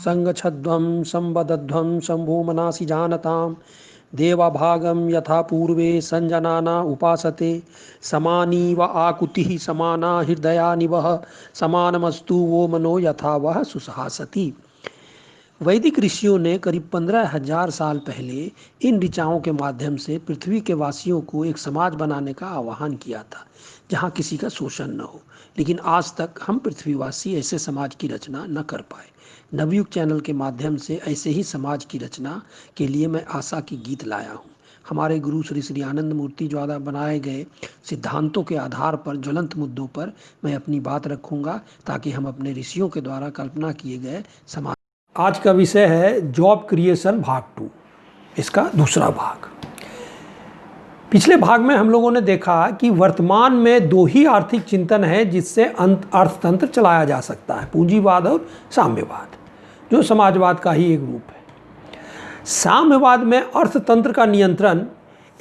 संगच्छध्वं संवदध्वं शंभो मनासि जानतां देवाभागं यथा पूर्वे संजनाना उपासते समानी व आकुतिः समाना हृदयानिवः समानमस्तु वो मनो यथा वह सुसहासति। वैदिक ऋषियों ने करीब 15,000 साल पहले इन ऋचाओं के माध्यम से पृथ्वी के वासियों को एक समाज बनाने का आह्वान किया था जहाँ किसी का शोषण न हो। लेकिन आज तक हम पृथ्वीवासी ऐसे समाज की रचना न कर पाए। नवयुग चैनल के माध्यम से ऐसे ही समाज की रचना के लिए मैं आशा की गीत लाया हूँ। हमारे गुरु श्री श्री आनंद मूर्ति द्वारा बनाए गए सिद्धांतों के आधार पर ज्वलंत मुद्दों पर मैं अपनी बात रखूंगा ताकि हम अपने ऋषियों के द्वारा कल्पना किए गए समाज। आज का विषय है जॉब क्रिएशन भाग 2, इसका दूसरा भाग। पिछले भाग में हम लोगों ने देखा कि वर्तमान में दो ही आर्थिक चिंतन है जिससे अर्थतंत्र चलाया जा सकता है, पूंजीवाद और साम्यवाद, जो समाजवाद का ही एक रूप है। साम्यवाद में अर्थतंत्र का नियंत्रण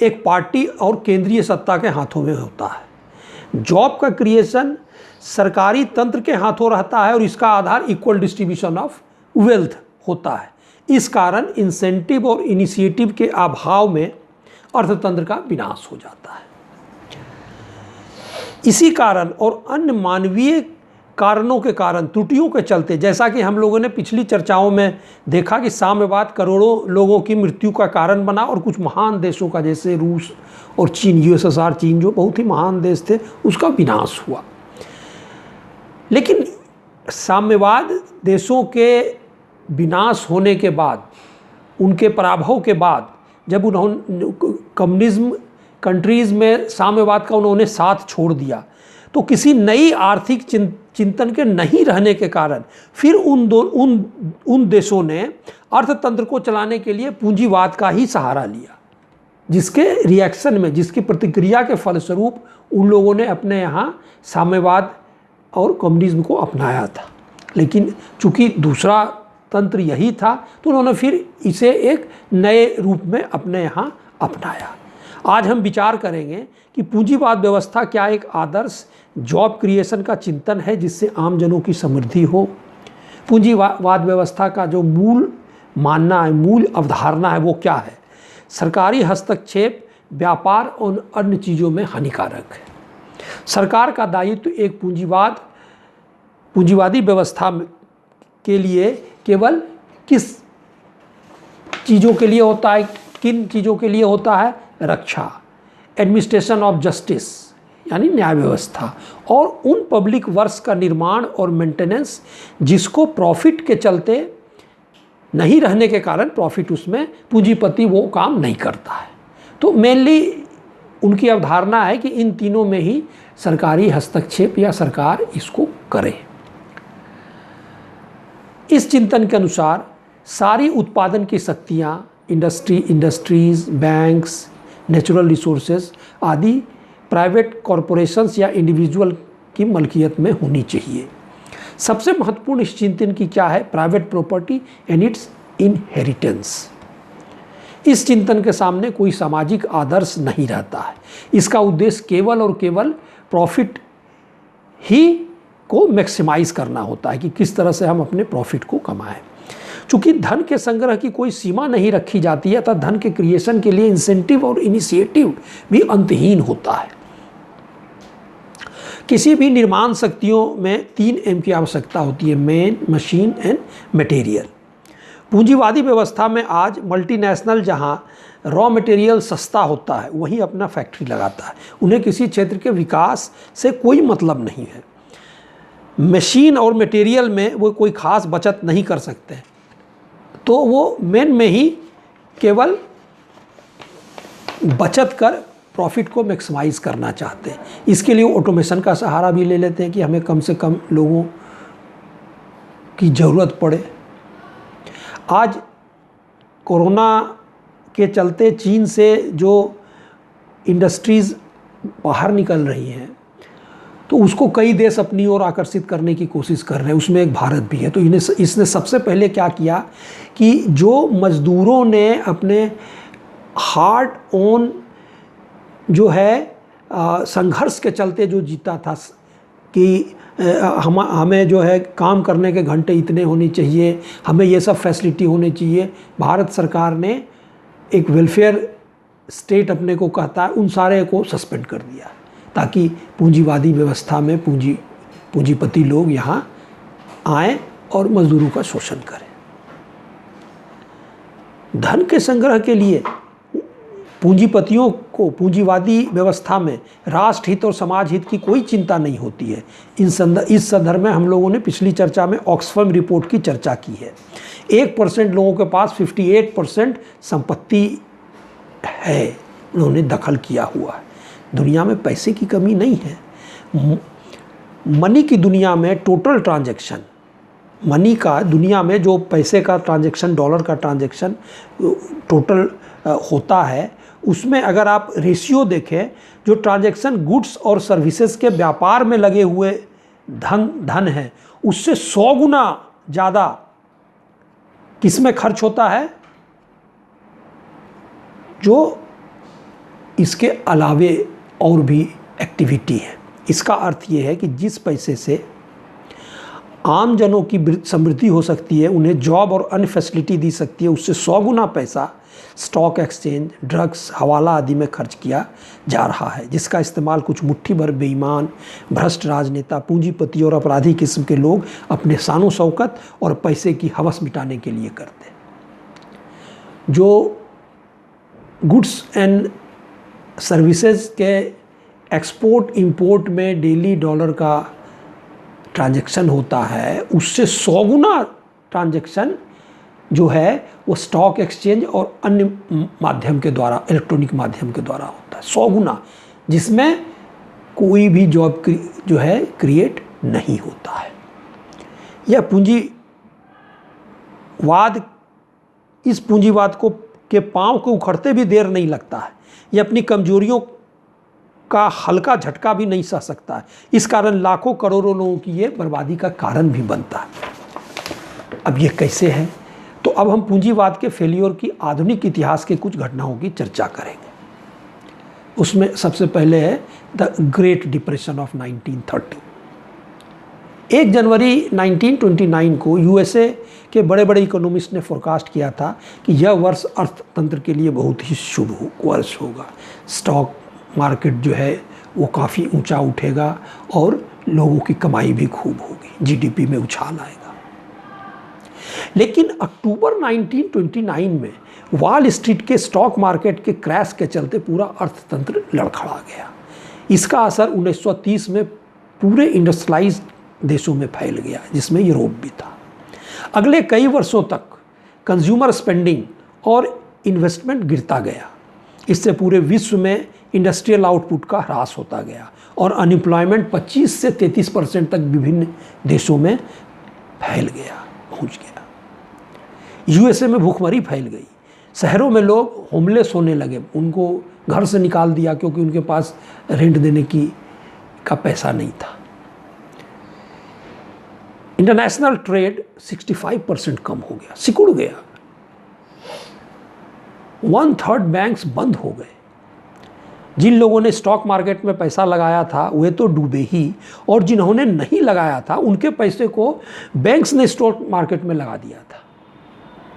एक पार्टी और केंद्रीय सत्ता के हाथों में होता है। जॉब का क्रिएशन सरकारी तंत्र के हाथों रहता है और इसका आधार इक्वल डिस्ट्रीब्यूशन ऑफ वेल्थ होता है। इस कारण इंसेंटिव और इनिशिएटिव के अभाव में अर्थतंत्र का विनाश हो जाता है। इसी कारण और अन्य मानवीय कारणों के कारण, त्रुटियों के चलते, जैसा कि हम लोगों ने पिछली चर्चाओं में देखा कि साम्यवाद करोड़ों लोगों की मृत्यु का कारण बना और कुछ महान देशों का, जैसे रूस और चीन, यूएसएसआर चीन जो बहुत ही महान देश थे, उसका विनाश हुआ। लेकिन साम्यवाद देशों के विनाश होने के बाद, उनके पराभव के बाद, जब उन्होंने कम्युनिज्म कंट्रीज़ में साम्यवाद का उन्होंने साथ छोड़ दिया, तो किसी नई आर्थिक चिंतन के नहीं रहने के कारण फिर उन देशों ने अर्थतंत्र को चलाने के लिए पूंजीवाद का ही सहारा लिया, जिसके रिएक्शन में, जिसकी प्रतिक्रिया के फलस्वरूप उन लोगों ने अपने यहाँ साम्यवाद और कम्युनिज्म को अपनाया था। लेकिन चूंकि दूसरा तंत्र यही था तो उन्होंने फिर इसे एक नए रूप में अपने यहाँ अपनाया। आज हम विचार करेंगे कि पूंजीवाद व्यवस्था क्या एक आदर्श जॉब क्रिएशन का चिंतन है जिससे आम जनों की समृद्धि हो। पूंजीवाद व्यवस्था का जो मूल मानना है, मूल अवधारणा है, वो क्या है? सरकारी हस्तक्षेप व्यापार और अन्य चीज़ों में हानिकारक है। सरकार का दायित्व एक पूंजीवादी व्यवस्था के लिए केवल किस चीज़ों के लिए होता है, किन चीज़ों के लिए होता है? रक्षा, एडमिनिस्ट्रेशन ऑफ जस्टिस यानी न्याय व्यवस्था, और उन पब्लिक वर्क्स का निर्माण और मेंटेनेंस जिसको प्रॉफिट के चलते नहीं रहने के कारण, प्रॉफिट उसमें पूंजीपति वो काम नहीं करता है। तो मेनली उनकी अवधारणा है कि इन तीनों में ही सरकारी हस्तक्षेप या सरकार इसको करे। इस चिंतन के अनुसार सारी उत्पादन की शक्तियाँ, इंडस्ट्रीज़, बैंक्स, नेचुरल रिसोर्सेज आदि प्राइवेट कॉरपोरेशंस या इंडिविजुअल की मलकियत में होनी चाहिए। सबसे महत्वपूर्ण इस चिंतन की क्या है? Private property and it's inheritance. इस चिंतन के सामने कोई सामाजिक आदर्श नहीं रहता है। इसका उद्देश्य केवल और केवल प्रॉफिट ही को मैक्सिमाइज करना होता है कि किस तरह से हम अपने प्रॉफिट को कमाएं। चूँकि धन के संग्रह की कोई सीमा नहीं रखी जाती है, अतः धन के क्रिएशन के लिए इंसेंटिव और इनिशिएटिव भी अंतहीन होता है। किसी भी निर्माण शक्तियों में 3 M की आवश्यकता होती है: मैन, मशीन एंड मटेरियल। पूंजीवादी व्यवस्था में आज मल्टीनेशनल जहां रॉ मटेरियल सस्ता होता है वहीं अपना फैक्ट्री लगाता है। उन्हें किसी क्षेत्र के विकास से कोई मतलब नहीं है। मशीन और मटेरियल में वो कोई खास बचत नहीं कर सकते, तो वो मेन में ही केवल बचत कर प्रॉफिट को मैक्सिमाइज करना चाहते हैं। इसके लिए ऑटोमेशन का सहारा भी ले लेते हैं कि हमें कम से कम लोगों की ज़रूरत पड़े। आज कोरोना के चलते चीन से जो इंडस्ट्रीज़ बाहर निकल रही हैं, तो उसको कई देश अपनी ओर आकर्षित करने की कोशिश कर रहे हैं, उसमें एक भारत भी है। तो इसने सबसे पहले क्या किया कि जो मज़दूरों ने अपने हार्ड ऑन जो है संघर्ष के चलते जो जीता था कि हमें जो है काम करने के घंटे इतने होने चाहिए, हमें ये सब फैसिलिटी होने चाहिए। भारत सरकार ने एक वेलफेयर स्टेट अपने को कहता है, उन सारे को सस्पेंड कर दिया ताकि पूंजीवादी व्यवस्था में पूंजीपति लोग यहाँ आएँ और मजदूरों का शोषण करें। धन के संग्रह के लिए पूंजीपतियों को पूंजीवादी व्यवस्था में राष्ट्र हित और समाज हित की कोई चिंता नहीं होती है। इस संदर्भ में हम लोगों ने पिछली चर्चा में ऑक्सफैम रिपोर्ट की चर्चा की है। 1% लोगों के पास 58% संपत्ति है, उन्होंने दखल किया हुआ है। दुनिया में पैसे की कमी नहीं है। मनी की दुनिया में टोटल ट्रांजैक्शन, मनी का दुनिया में जो पैसे का ट्रांजैक्शन, डॉलर का ट्रांजैक्शन टोटल होता है, उसमें अगर आप रेशियो देखें, जो ट्रांजैक्शन गुड्स और सर्विसेज के व्यापार में लगे हुए धन है, उससे 100 गुना ज़्यादा किस में खर्च होता है, जो इसके अलावे और भी एक्टिविटी है। इसका अर्थ ये है कि जिस पैसे से आम जनों की समृद्धि हो सकती है, उन्हें जॉब और अन्य फैसिलिटी दी सकती है, उससे 100 गुना पैसा स्टॉक एक्सचेंज, ड्रग्स, हवाला आदि में खर्च किया जा रहा है, जिसका इस्तेमाल कुछ मुट्ठी भर बेईमान, भ्रष्ट राजनेता, पूंजीपति और अपराधी किस्म के लोग अपने शानो शौकत और पैसे की हवस मिटाने के लिए करते हैं। जो गुड्स एंड सर्विसेज के एक्सपोर्ट इंपोर्ट में डेली डॉलर का ट्रांजैक्शन होता है, उससे 100 गुना ट्रांजैक्शन जो है वो स्टॉक एक्सचेंज और अन्य माध्यम के द्वारा, इलेक्ट्रॉनिक माध्यम के द्वारा होता है। 100 गुना, जिसमें कोई भी जॉब जो है क्रिएट नहीं होता है। यह पूंजीवाद, इस पूंजीवाद को के पांव को उखड़ते भी देर नहीं लगता है। यह अपनी कमजोरियों का हल्का झटका भी नहीं सह सकता है। इस कारण लाखों करोड़ों लोगों की ये बर्बादी का कारण भी बनता है। अब ये कैसे है? तो अब हम पूंजीवाद के फेलियर की आधुनिक इतिहास के कुछ घटनाओं की चर्चा करेंगे। उसमें सबसे पहले है द ग्रेट डिप्रेशन ऑफ 1930। 1 जनवरी 1929 को यूएसए के बड़े बड़े इकोनॉमिस्ट ने फोरकास्ट किया था कि यह वर्ष अर्थतंत्र के लिए बहुत ही शुभ वर्ष होगा। स्टॉक मार्केट जो है वो काफ़ी ऊंचा उठेगा और लोगों की कमाई भी खूब होगी, जीडीपी में उछाल आएगा। लेकिन अक्टूबर 1929 में वॉल स्ट्रीट के स्टॉक मार्केट के क्रैश के चलते पूरा अर्थतंत्र लड़खड़ा गया। इसका असर 1930 में पूरे इंडस्ट्रियलाइज्ड देशों में फैल गया, जिसमें यूरोप भी था। अगले कई वर्षों तक कंज्यूमर स्पेंडिंग और इन्वेस्टमेंट गिरता गया। इससे पूरे विश्व में इंडस्ट्रियल आउटपुट का ह्रास होता गया और अनएम्प्लॉयमेंट 25 से 33% तक विभिन्न देशों में फैल गया, पहुंच गया। यूएसए में भूखमरी फैल गई। शहरों में लोग होमलेस होने लगे, उनको घर से निकाल दिया क्योंकि उनके पास रेंट देने का पैसा नहीं था। इंटरनेशनल ट्रेड 65% कम हो गया, सिकुड़ गया। 1/3 बैंक्स बंद हो गए। जिन लोगों ने स्टॉक मार्केट में पैसा लगाया था वे तो डूबे ही, और जिन्होंने नहीं लगाया था उनके पैसे को बैंक्स ने स्टॉक मार्केट में लगा दिया था।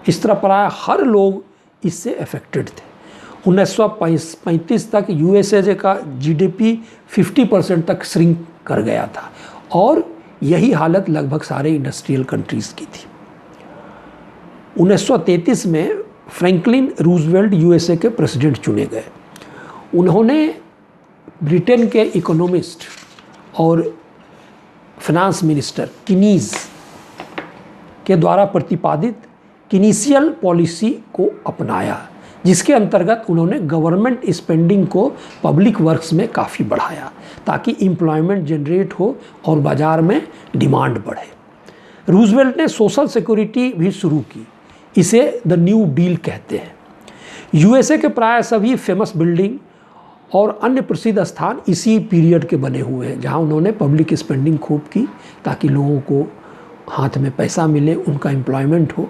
इस तरह प्राय हर लोग इससे अफेक्टेड थे। 1935 तक यूएसए का जीडीपी 50% तक श्रिंक कर गया था और यही हालत लगभग सारे इंडस्ट्रियल कंट्रीज़ की थी। 1933 में फ्रैंकलिन रूजवेल्ट यूएसए के प्रेसिडेंट चुने गए। उन्होंने ब्रिटेन के इकोनॉमिस्ट और फाइनेंस मिनिस्टर कीनीज के द्वारा प्रतिपादित कीनीशियल पॉलिसी को अपनाया, जिसके अंतर्गत उन्होंने गवर्नमेंट स्पेंडिंग को पब्लिक वर्क्स में काफ़ी बढ़ाया ताकि एम्प्लॉयमेंट जनरेट हो और बाज़ार में डिमांड बढ़े। रूजवेल्ट ने सोशल सिक्योरिटी भी शुरू की, इसे द न्यू डील कहते हैं। यूएसए के प्राय सभी फेमस बिल्डिंग और अन्य प्रसिद्ध स्थान इसी पीरियड के बने हुए हैं, जहां उन्होंने पब्लिक स्पेंडिंग खूब की ताकि लोगों को हाथ में पैसा मिले, उनका एम्प्लॉयमेंट हो।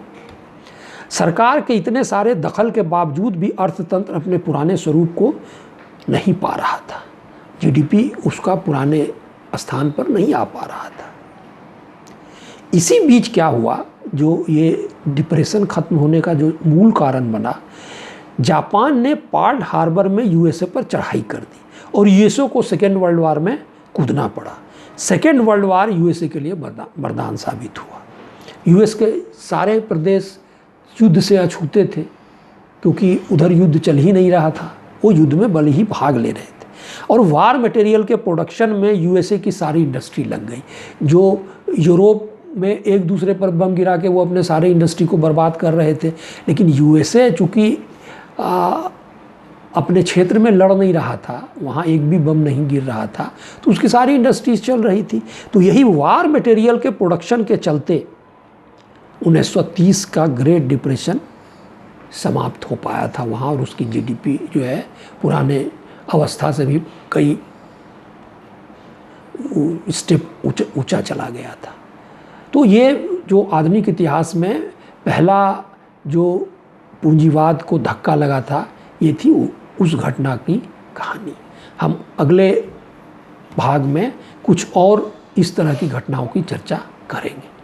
सरकार के इतने सारे दखल के बावजूद भी अर्थतंत्र अपने पुराने स्वरूप को नहीं पा रहा था। जीडीपी उसका पुराने स्थान पर नहीं आ पा रहा था। इसी बीच क्या हुआ, जो ये डिप्रेशन खत्म होने का जो मूल कारण बना, जापान ने पर्ल हार्बर में यूएसए पर चढ़ाई कर दी और यूएसए को सेकेंड वर्ल्ड वार में कूदना पड़ा। सेकेंड वर्ल्ड वार यूएसए के लिए वरदान साबित हुआ। यूएस के सारे प्रदेश युद्ध से अछूते थे, क्योंकि उधर युद्ध चल ही नहीं रहा था, वो युद्ध में भले ही भाग ले रहे थे। और वार मटेरियल के प्रोडक्शन में यूएसए की सारी इंडस्ट्री लग गई। जो यूरोप में एक दूसरे पर बम गिरा के वो अपने सारे इंडस्ट्री को बर्बाद कर रहे थे, लेकिन यूएसए चूँकि अपने क्षेत्र में लड़ नहीं रहा था, वहाँ एक भी बम नहीं गिर रहा था, तो उसकी सारी इंडस्ट्रीज चल रही थी। तो यही वार मटेरियल के प्रोडक्शन के चलते 1930 का ग्रेट डिप्रेशन समाप्त हो पाया था वहाँ, और उसकी जीडीपी जो है पुराने अवस्था से भी कई स्टेप ऊंचा चला गया था। तो ये जो आधुनिक इतिहास में पहला जो पूंजीवाद को धक्का लगा था, ये थी उस घटना की कहानी। हम अगले भाग में कुछ और इस तरह की घटनाओं की चर्चा करेंगे।